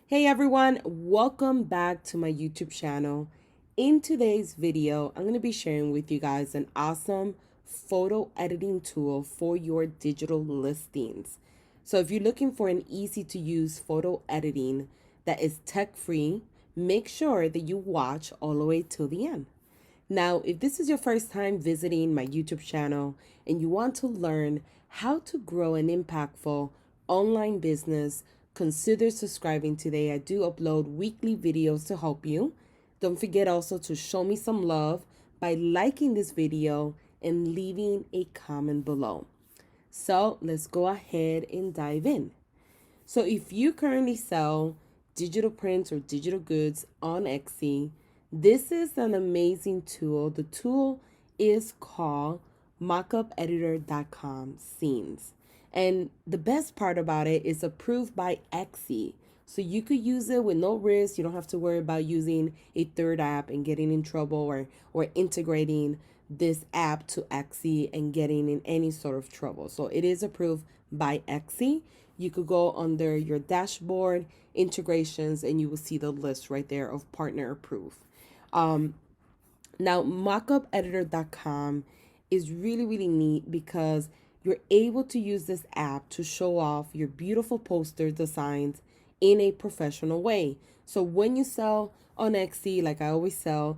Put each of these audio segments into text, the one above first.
Hey everyone, welcome back to my YouTube channel. In today's video, I'm going to be sharing with you guys an awesome photo editing tool for your digital listings. So if you're looking for an easy to use photo editing that is tech free, make sure that you watch all the way till the end. Now, if this is your first time visiting my YouTube channel and you want to learn how to grow an impactful online business, consider subscribing today. I do upload weekly videos to help you. Don't forget also to show me some love by liking this video and leaving a comment below. So let's go ahead and dive in. So if you currently sell digital prints or digital goods on Etsy, this is an amazing tool. The tool is called mockupeditor.com scenes. And the best part about it is approved by Etsy. So you could use it with no risk. You don't have to worry about using a third app and getting in trouble or integrating this app to Etsy and getting in any sort of trouble. So it is approved by Etsy. You could go under your dashboard integrations and you will see the list right there of partner approved. Now, mockupeditor.com is really neat because you're able to use this app to show off your beautiful poster designs in a professional way. So when you sell on Etsy, like I always say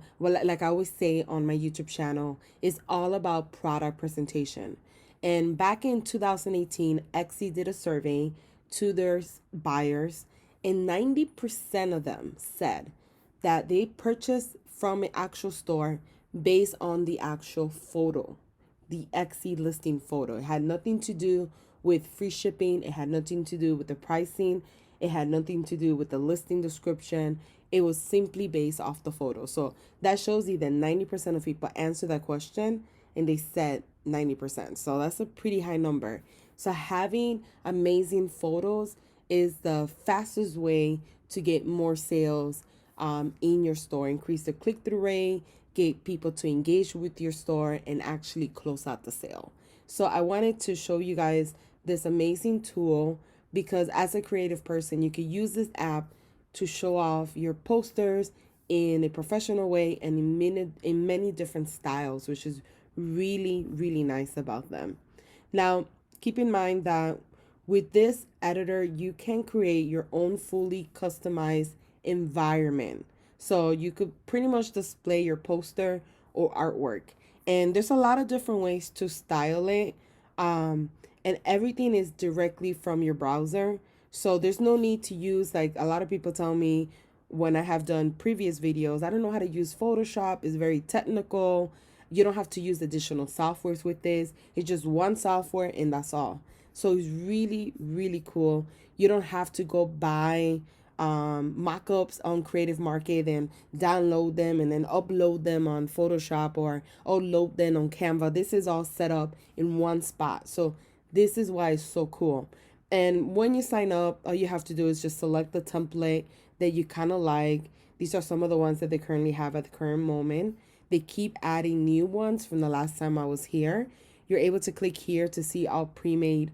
on my YouTube channel, it's all about product presentation. And back in 2018, Etsy did a survey to their buyers, and 90% of them said that they purchased from an actual store based on the actual photo, the Etsy listing photo. It had nothing to do with free shipping, it had nothing to do with the pricing, it had nothing to do with the listing description. It was simply based off the photo. So that shows you that 90% of people answered that question and they said 90%. So that's a pretty high number. So having amazing photos is the fastest way to get more sales in your store, increase the click-through rate, get people to engage with your store, and actually close out the sale. So I wanted to show you guys this amazing tool because as a creative person, you can use this app to show off your posters in a professional way and in many different styles, which is really nice about them. Now, keep in mind that with this editor, you can create your own fully customized environment. So you could pretty much display your poster or artwork. And there's a lot of different ways to style it. And everything is directly from your browser. So there's no need to use, like a lot of people tell me when I have done previous videos, I don't know how to use Photoshop. It's very technical. You don't have to use additional softwares with this. It's just one software and that's all. So it's really cool. You don't have to go buy mock-ups on Creative Market and download them and then upload them on Photoshop or upload them on Canva. This is all set up in one spot. So this is why it's so cool. And when you sign up, all you have to do is just select the template that you kind of like. These are some of the ones that they currently have at the current moment. They keep adding new ones from the last time I was here. You're able to click here to see all pre-made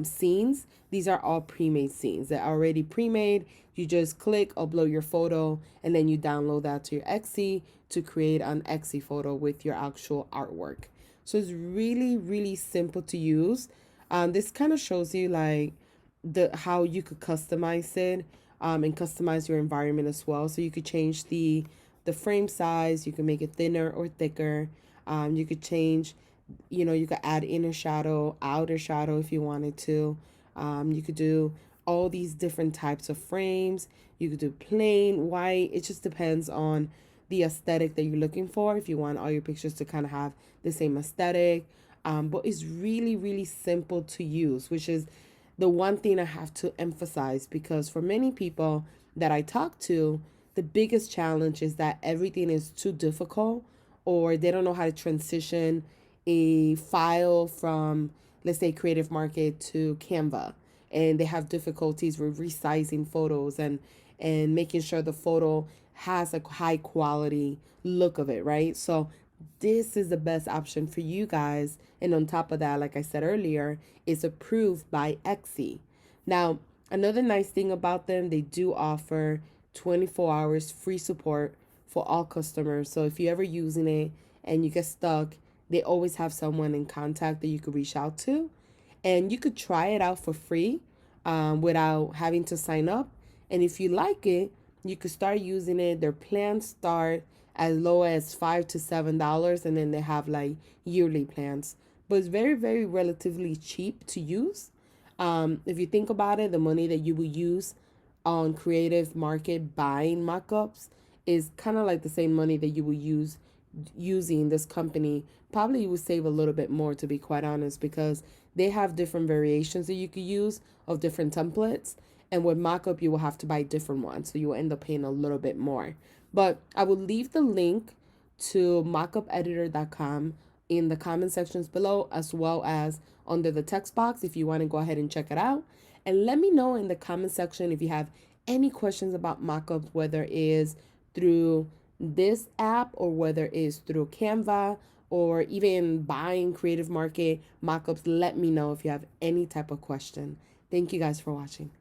scenes. These are all pre-made scenes. They're already pre-made. You just click, upload your photo, and then you download that to your Etsy to create an Etsy photo with your actual artwork. So it's really simple to use. This kind of shows you like how you could customize it and customize your environment as well. So you could change the frame size. You can make it thinner or thicker. You could change, you could add inner shadow, outer shadow if you wanted to. You could do all these different types of frames. You could do plain, white. It just depends on the aesthetic that you're looking for. If you want all your pictures to kind of have the same aesthetic. But it's really simple to use, which is the one thing I have to emphasize, because for many people that I talk to, the biggest challenge is that everything is too difficult, or they don't know how to transition a file from, let's say, Creative Market to Canva, and they have difficulties with resizing photos and making sure the photo has a high quality look of it, right? So this is the best option for you guys. And on top of that, like I said earlier, it's approved by Etsy. Now, Another nice thing about them, they do offer 24 hours free support for all customers. So if you're ever using it and you get stuck, they always have someone in contact that you could reach out to. And you could try it out for free without having to sign up. And if you like it, you could start using it. Their plans start as low as $5 to $7, and then they have like yearly plans. But it's very, very relatively cheap to use. If you think about it, the money that you will use on creative market buying mockups is kind of like the same money that you will use using this company. Probably you would save a little bit more, to be quite honest, because they have different variations that you could use of different templates. And with mockup, you will have to buy different ones. So you will end up paying a little bit more. But I will leave the link to mockupeditor.com in the comment sections below, as well as under the text box if you want to go ahead and check it out. And let me know in the comment section if you have any questions about mockups, whether it is through this app or whether it is through Canva or even buying Creative Market mockups. Let me know if you have any type of question. Thank you guys for watching.